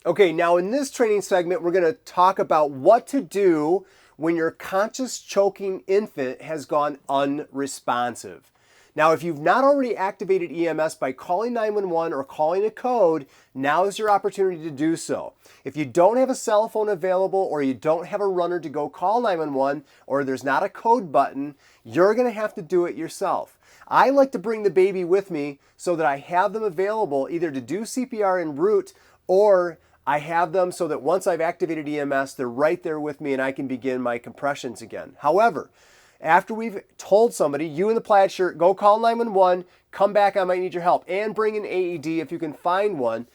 Okay, now in this training segment, we're going to talk about what to do when your conscious choking infant has gone unresponsive. Now, if you've not already activated EMS by calling 911 or calling a code, now is your opportunity to do so. If you don't have a cell phone available or you don't have a runner to go call 911 or there's not a code button, you're going to have to do it yourself. I like to bring the baby with me so that I have them available either to do CPR en route or I have them so that once I've activated EMS, they're right there with me and I can begin my compressions again. However, after we've told somebody, you in the plaid shirt, go call 911, come back, I might need your help, and bring an AED if you can find one,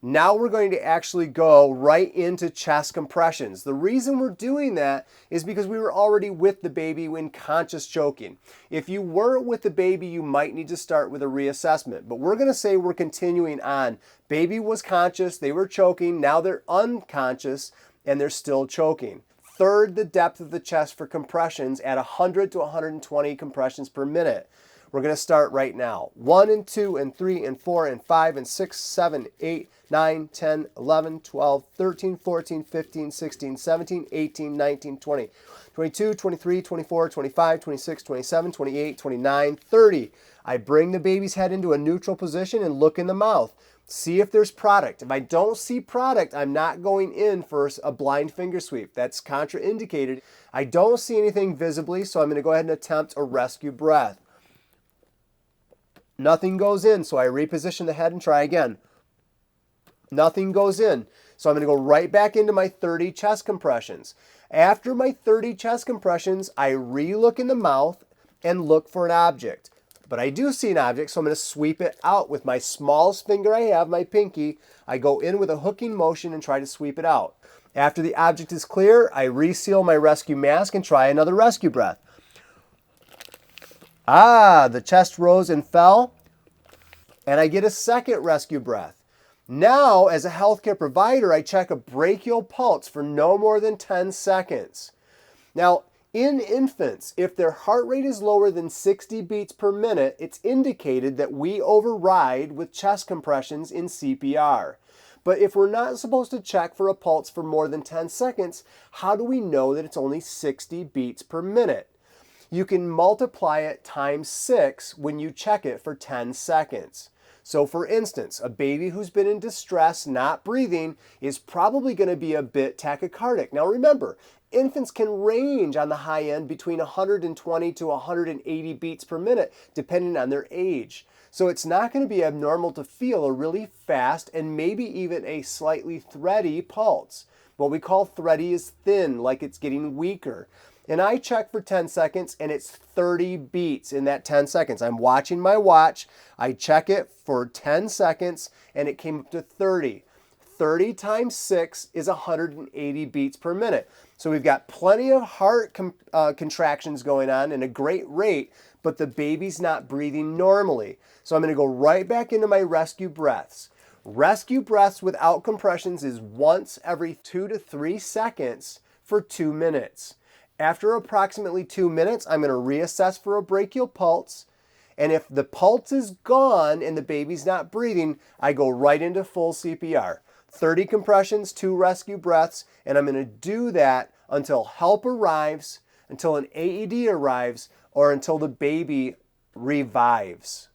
now we're going to actually go right into chest compressions. The reason we're doing that is because we were already with the baby when conscious choking. If you weren't with the baby, you might need to start with a reassessment. But we're going to say we're continuing on. Baby was conscious, they were choking, now they're unconscious, and they're still choking. Third, the depth of the chest for compressions at 100 to 120 compressions per minute. We're going to start right now. 1 and 2 and 3 and 4 and 5 and 6, 7, 8, 9, 10, 11, 12, 13, 14, 15, 16, 17, 18, 19, 20, 22, 23, 24, 25, 26, 27, 28, 29, 30. I bring the baby's head into a neutral position and look in the mouth. See if there's product. If I don't see product, I'm not going in for a blind finger sweep. That's contraindicated. I don't see anything visibly, so I'm going to go ahead and attempt a rescue breath. Nothing goes in, so I reposition the head and try again. Nothing goes in, so I'm going to go right back into my 30 chest compressions. After my 30 chest compressions, I re-look in the mouth and look for an object. But I do see an object, so I'm going to sweep it out with my smallest finger I have, my pinky. I go in with a hooking motion and try to sweep it out. After the object is clear, I reseal my rescue mask and try another rescue breath. The chest rose and fell, and I get a second rescue breath. Now, as a healthcare provider, I check a brachial pulse for no more than 10 seconds. Now, in infants, if their heart rate is lower than 60 beats per minute, it's indicated that we override with chest compressions in CPR. But if we're not supposed to check for a pulse for more than 10 seconds, how do we know that it's only 60 beats per minute? You can multiply it times 6 when you check it for 10 seconds. So for instance, a baby who's been in distress, not breathing, is probably going to be a bit tachycardic. Now remember, infants can range on the high end between 120 to 180 beats per minute, depending on their age. So it's not going to be abnormal to feel a really fast and maybe even a slightly thready pulse. What we call thready is thin, like it's getting weaker. And I check for 10 seconds and it's 30 beats in that 10 seconds. I'm watching my watch. I check it for 10 seconds and it came up to 30. 30 times 6 is 180 beats per minute. So we've got plenty of heart contractions going on and a great rate, but the baby's not breathing normally. So I'm going to go right back into my rescue breaths. Rescue breaths without compressions is once every 2 to 3 seconds for 2 minutes. After approximately 2 minutes, I'm going to reassess for a brachial pulse. And if the pulse is gone and the baby's not breathing, I go right into full CPR. 30 compressions, 2 rescue breaths, and I'm going to do that until help arrives, until an AED arrives, or until the baby revives.